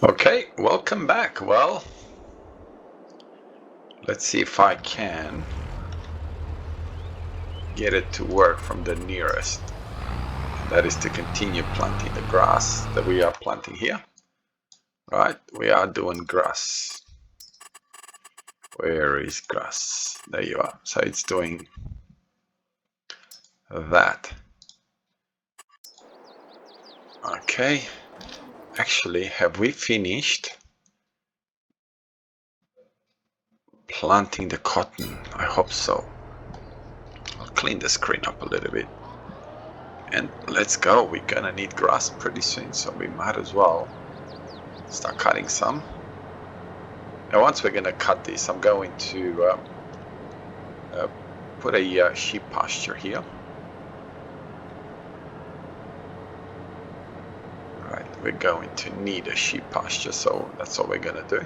Okay, welcome back. Well, let's see if I can get it to work from the nearest. That is to continue planting the grass that we are planting here. Right, we are doing grass. Where is grass? There you are. So it's doing that. Okay, actually, have we finished planting the cotton? I hope so. I'll clean the screen up a little bit. And let's go. We're gonna need grass pretty soon, so we might as well start cutting some. Now once we're gonna cut this, I'm going to put a sheep pasture here. Right, we're going to need a sheep pasture, so that's what we're gonna do.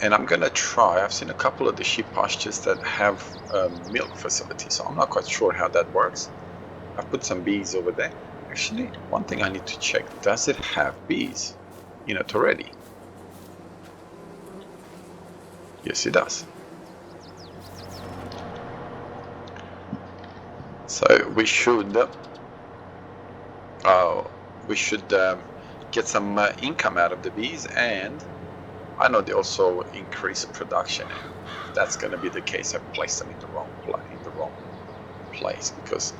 And I'm gonna try, I've seen a couple of the sheep pastures that have milk facilities, so I'm not quite sure how that works. I've put some bees over there. Actually, one thing I need to check, does it have bees in it already? Yes, it does. So we should get some income out of the bees, and I know they also increase production. If that's going to be the case, I placed them in the wrong place, because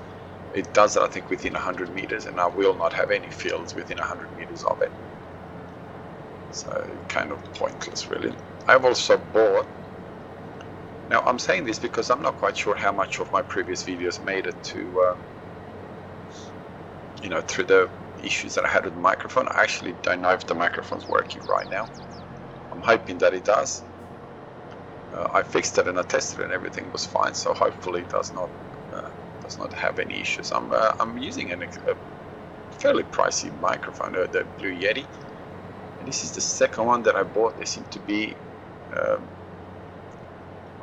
it does that, I think, within 100 meters, and I will not have any fields within 100 meters of it. So kind of pointless, really. I've also bought. Now I'm saying this because I'm not quite sure how much of my previous videos made it to, through the issues that I had with the microphone. I actually don't know if the microphone's working right now. I'm hoping that it does. I fixed it and I tested it and everything was fine, so hopefully it does not have any issues. I'm using a fairly pricey microphone, the Blue Yeti, and this is the second one that I bought. They seem to be,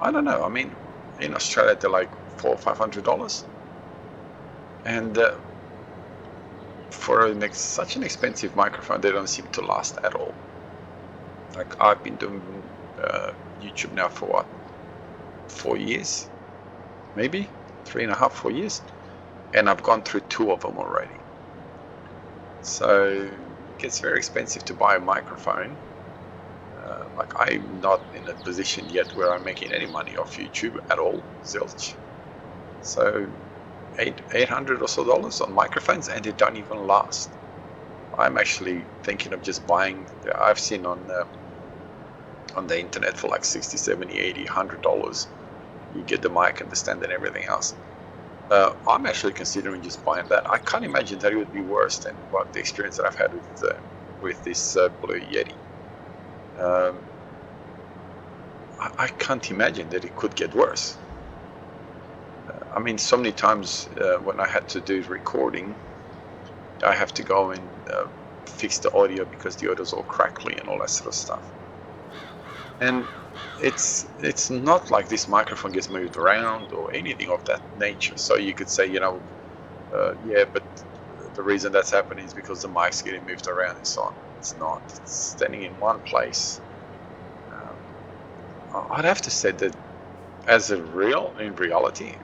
I don't know. I mean, in Australia they're like $400 or $500, and for such an expensive microphone, they don't seem to last at all. Like, I've been doing YouTube now for what, 4 years, maybe 3.5, 4 years, and I've gone through 2 of them already. So it gets very expensive to buy a microphone. Like, I'm not in a position yet where I'm making any money off YouTube at all, zilch. So $800 or so on microphones, and they don't even last. I'm actually thinking of just buying. I've seen on the internet for like $60, $70, $80, $100. You get the mic and the stand and everything else. I'm actually considering just buying that. I can't imagine that it would be worse than what the experience that I've had with this Blue Yeti. I can't imagine that it could get worse. I mean, so many times when I had to do recording, I have to go and fix the audio because the audio's all crackly and all that sort of stuff. And it's not like this microphone gets moved around or anything of that nature. So you could say, yeah, but the reason that's happening is because the mic's getting moved around and so on. It's not. It's standing in one place. I'd have to say that in reality,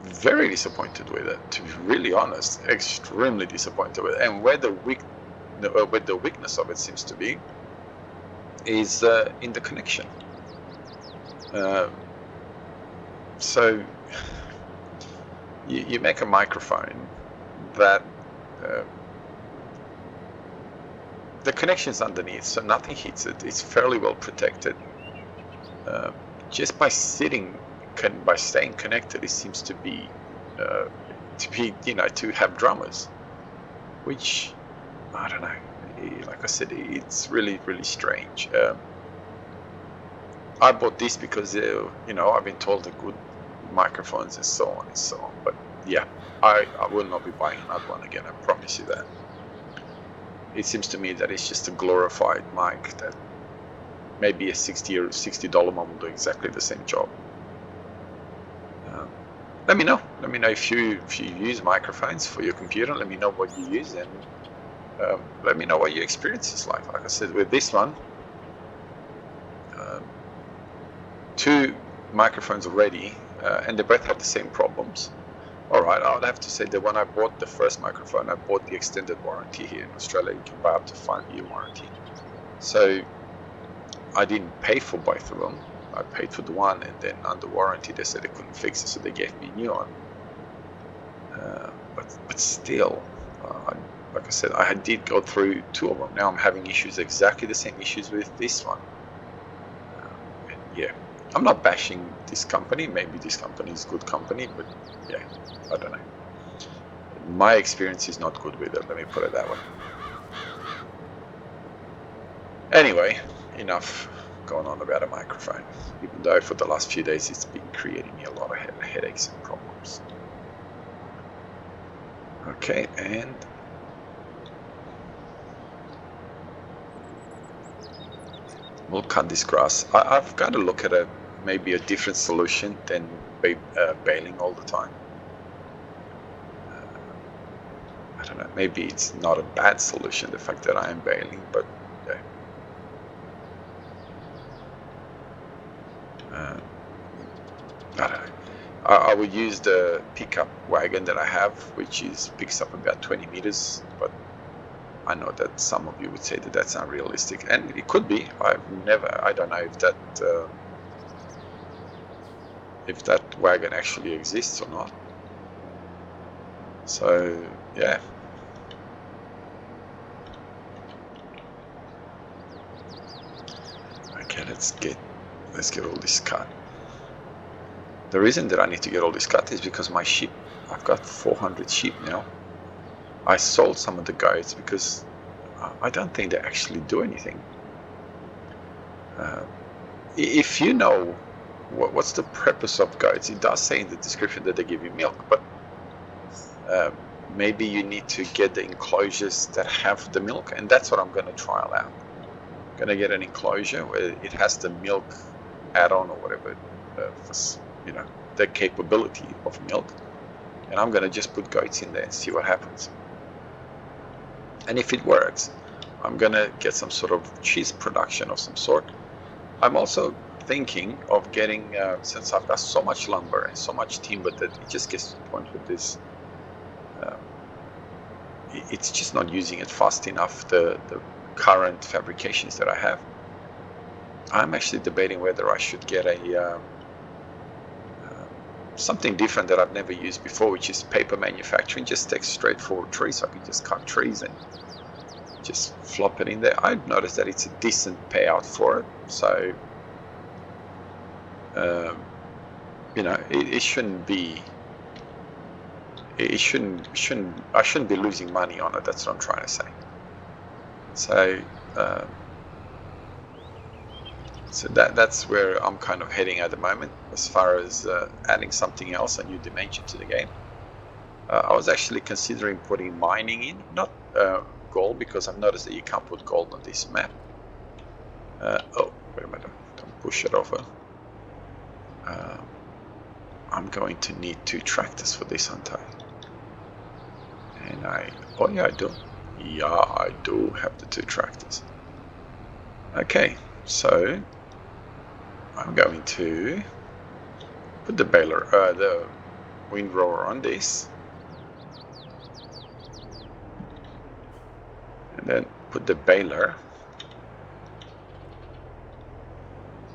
very disappointed with it, to be really honest. Extremely disappointed with it. And where the weakness of it seems to be is in the connection. So you make a microphone that the connection's underneath, so nothing hits it. It's fairly well protected. Just by staying connected, it seems to be to have drummers, which I don't know. Like I said, it's really, really strange. I bought this because I've been told they're good microphones and so on and so on. But yeah, I will not be buying another one again. I promise you that. It seems to me that it's just a glorified mic that maybe a $60 one will do exactly the same job. let me know. Let me know if you use microphones for your computer. Let me know what you use, and let me know what your experience is like. Like I said, with this one, 2 microphones already, and they both have the same problems. All right, I would have to say that when I bought the first microphone, I bought the extended warranty here in Australia. You can buy up to 5-year warranty. So I didn't pay for both of them. I paid for the one, and then under warranty they said they couldn't fix it, so they gave me a new one. But still, like I said, I did go through 2 of them. Now I'm having issues, exactly the same issues with this one. And yeah, I'm not bashing this company. Maybe this company is a good company, but yeah, I don't know. My experience is not good with it, let me put it that way. Anyway, enough going on about a microphone, even though for the last few days it's been creating me a lot of headaches and problems. Okay, and we'll cut this grass. I've got to look at maybe a different solution than baling all the time. I don't know, maybe it's not a bad solution, the fact that I am baling, but yeah. I don't know. I would use the pickup wagon that I have, which picks up about 20 meters, but I know that some of you would say that that's unrealistic, and it could be. I don't know if that wagon actually exists or not. So yeah. Okay, let's get all this cut. The reason that I need to get all this cut is because my sheep, I've got 400 sheep now. I sold some of the goats because I don't think they actually do anything. If you know what's the purpose of goats, it does say in the description that they give you milk, but maybe you need to get the enclosures that have the milk, and that's what I'm going to trial out. I'm going to get an enclosure where it has the milk add-on or whatever, the capability of milk, and I'm going to just put goats in there and see what happens. And if it works, I'm going to get some sort of cheese production of some sort. I'm also thinking of getting, since I've got so much lumber and so much timber that it just gets to the point with this, it's just not using it fast enough, the current fabrications that I have. I'm actually debating whether I should get something different that I've never used before, which is paper manufacturing. Just take straightforward trees, so I can just cut trees and just flop it in there. I've noticed that it's a decent payout for it, so it shouldn't be. I shouldn't be losing money on it. That's what I'm trying to say. So that's where I'm kind of heading at the moment, as far as adding something else, a new dimension to the game. I was actually considering putting mining in, not gold, because I've noticed that you can't put gold on this map. Oh, wait a minute, don't push it over. I'm going to need 2 tractors for this, aren't I? And oh yeah, I do. Yeah, I do have the 2 tractors. Okay, so I'm going to put the baler, the windrower on this, and then put the baler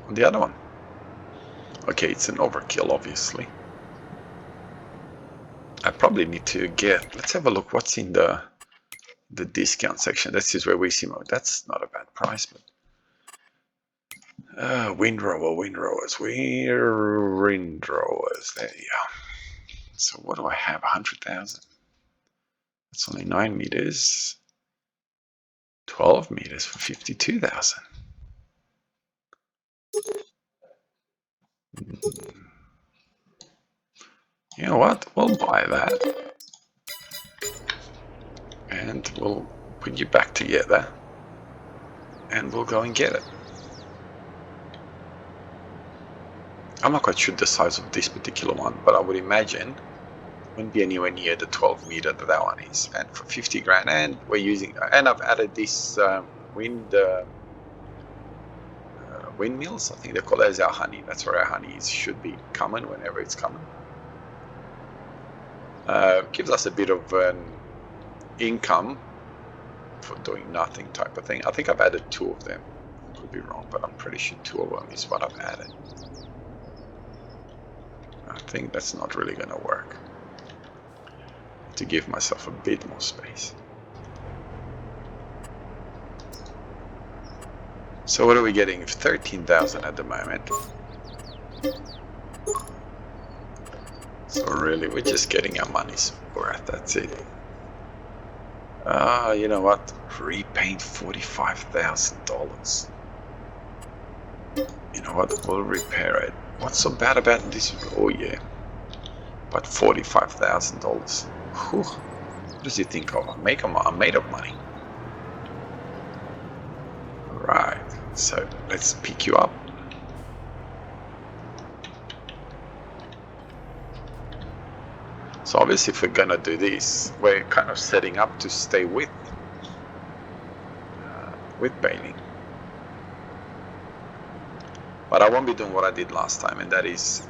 on the other one. Okay, it's an overkill, obviously. I probably need to get, let's have a look what's in the discount section. This is where we see mode. That's not a bad price, but windrowers. There you go. So what do I have? 100,000. That's only 9 meters. 12 meters for 52,000. You know what? We'll buy that. And we'll put you back together. And we'll go and get it. I'm not quite sure the size of this particular one, but I would imagine wouldn't be anywhere near the 12 meter that one is. And for 50 grand, and we're using, and I've added this windmills. I think they call it as our honey. That's where our honey is, should be coming whenever it's coming. Gives us a bit of an income for doing nothing type of thing. I think I've added 2 of them. Could be wrong, but I'm pretty sure 2 of them is what I've added. I think that's not really going to work. To give myself a bit more space. So what are we getting? 13,000 at the moment. So really, we're just getting our money's worth. That's it. You know what? Repaint $45,000. You know what? We'll repair it. What's so bad about this? Oh yeah, but $45,000. What does he think of? I'm made of money. Right. So let's pick you up. So obviously, if we're gonna do this, we're kind of setting up to stay with baling. But I won't be doing what I did last time, and that is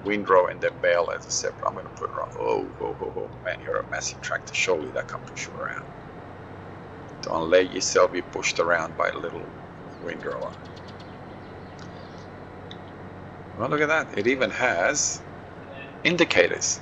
windrow and then bale as a separate. I'm going to put it around. Oh, man, you're a massive tractor. Surely that can push you around. Don't let yourself be pushed around by a little windrower. Well, look at that. It even has indicators.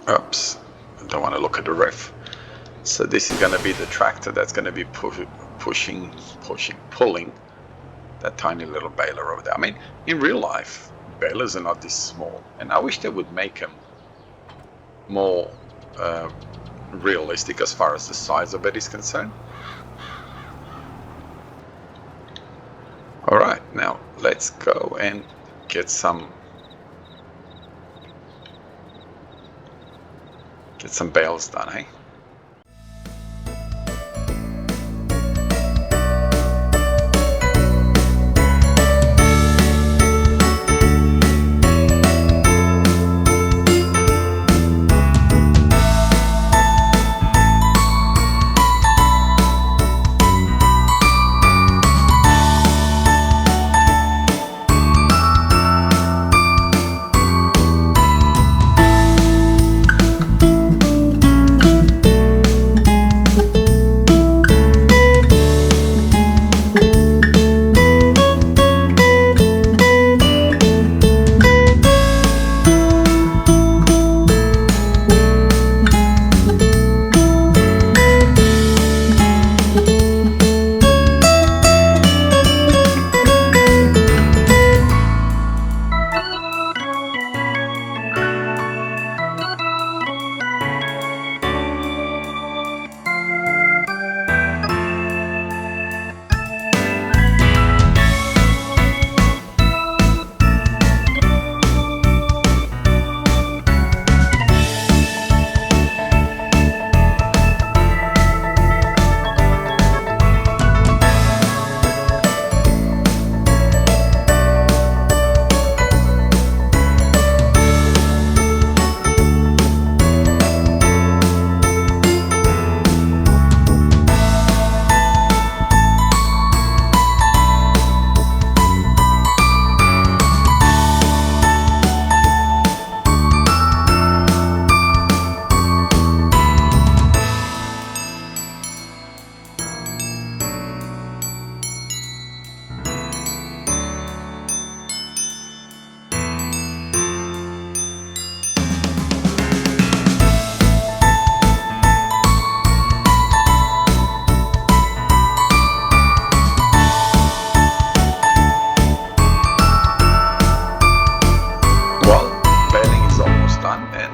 Oops, I don't want to look at the ref. So this is going to be the tractor that's going to be pulling that tiny little baler over there. I mean, in real life, balers are not this small, and I wish they would make them more realistic as far as the size of it is concerned. All right, now let's go and get some bales done, hey?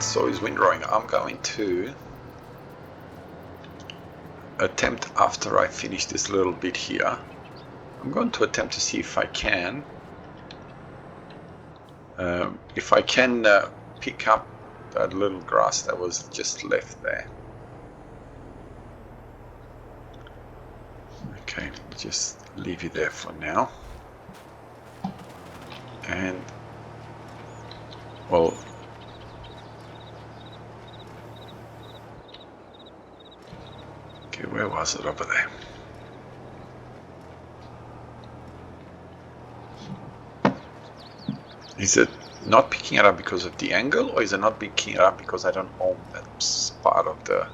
saw is windrowing. I'm going to attempt, after I finish this little bit here, I'm going to attempt to see if I can pick up that little grass that was just left there. Okay, just leave it there for now. And well, okay, where was it? Over there. Is it not picking it up because of the angle, or is it not picking it up because I don't own that part of the,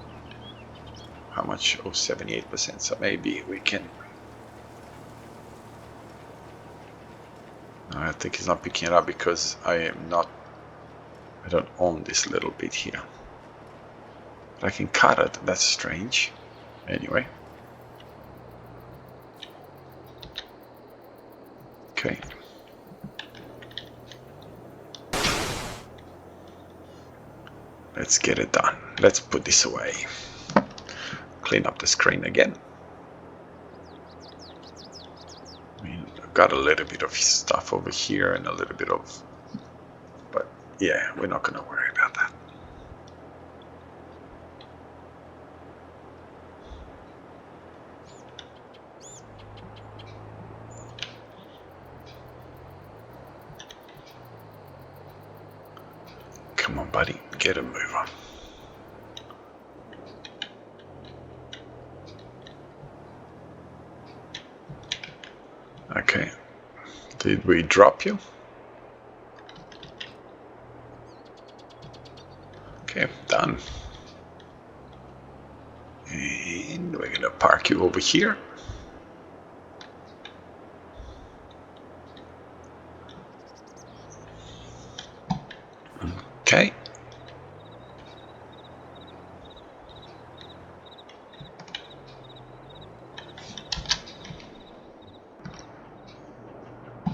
how much? Oh, 78%. So maybe we can, I think it's not picking it up because I don't own this little bit here. But I can cut it. That's strange. Anyway. Okay. Let's get it done. Let's put this away. Clean up the screen again. I mean, I've got a little bit of stuff over here and a little bit of, but yeah, we're not going to worry about that. Come on, buddy, get a move on. Okay, did we drop you? Okay, done. And we're gonna park you over here. Okay.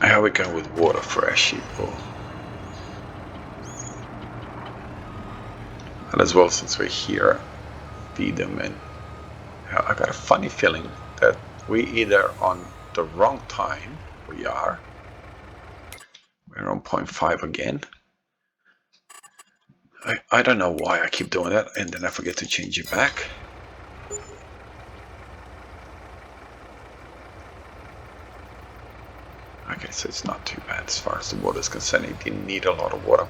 How are we going with water for our sheep? And as well, since we're here, feed them. And I got a funny feeling that we either on the wrong time. We're on 0.5 again. I don't know why I keep doing that, and then I forget to change it back. Okay, so it's not too bad as far as the water is concerned. It didn't need a lot of water.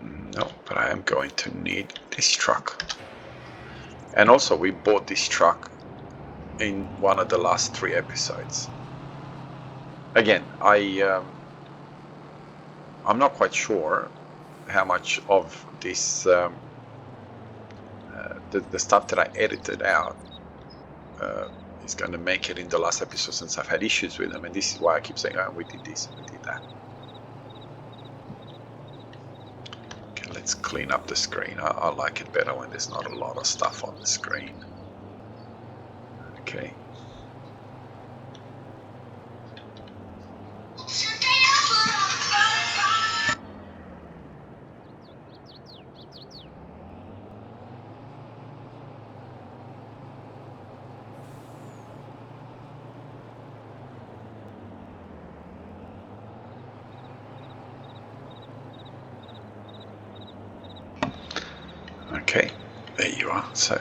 No, but I am going to need this truck. And also, we bought this truck in one of the last 3 episodes. Again, I'm not quite sure how much of this the stuff that I edited out is going to make it in the last episode, since I've had issues with them, and this is why I keep saying, oh, we did this and we did that. Okay, let's clean up the screen. I like it better when there's not a lot of stuff on the screen. Okay. Okay, there you are. So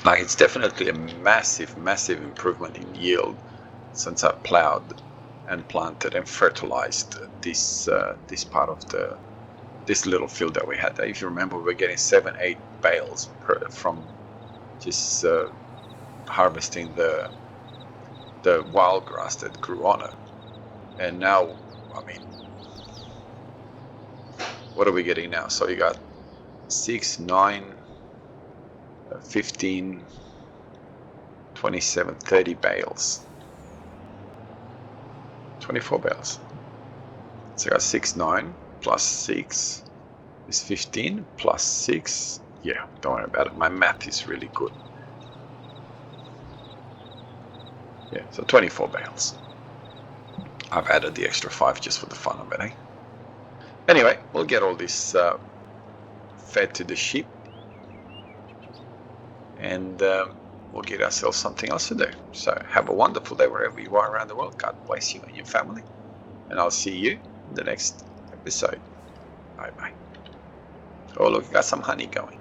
like, it's definitely a massive improvement in yield since I plowed and planted and fertilized this part of this little field that we had. If you remember, we were getting 7-8 bales from just harvesting the wild grass that grew on it. And now, I mean, what are we getting now? So you got 6, 9, 15, 27, 30 bales. 24 bales. So I got 6, 9 plus 6 is 15 plus 6. Yeah, don't worry about it. My math is really good. Yeah, so 24 bales. I've added the extra 5 just for the fun of it, eh? Anyway, we'll get all this fed to the sheep. And we'll get ourselves something else to do. So have a wonderful day wherever you are around the world. God bless you and your family. And I'll see you in the next episode. Bye-bye. Oh, look, I got some honey going.